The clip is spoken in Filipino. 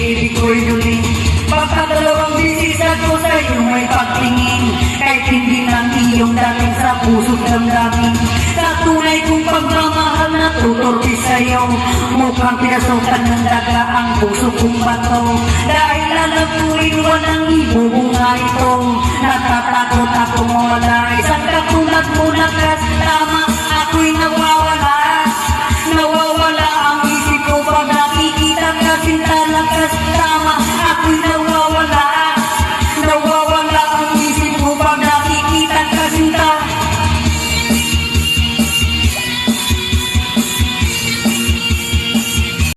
Ibig ko'y duling, pagkadalawang bisis ako sa'yo may pagtingin, kahit hindi ng iyong dating sa puso't damdamin. Sa tunay kong pagmamahal na tuturti sa'yo, mukhang pinasukan ng daga ang puso kong bato. Dahil alam ko'y walang ibubunga ito, natatakot ako mawala isang katulad mo na kas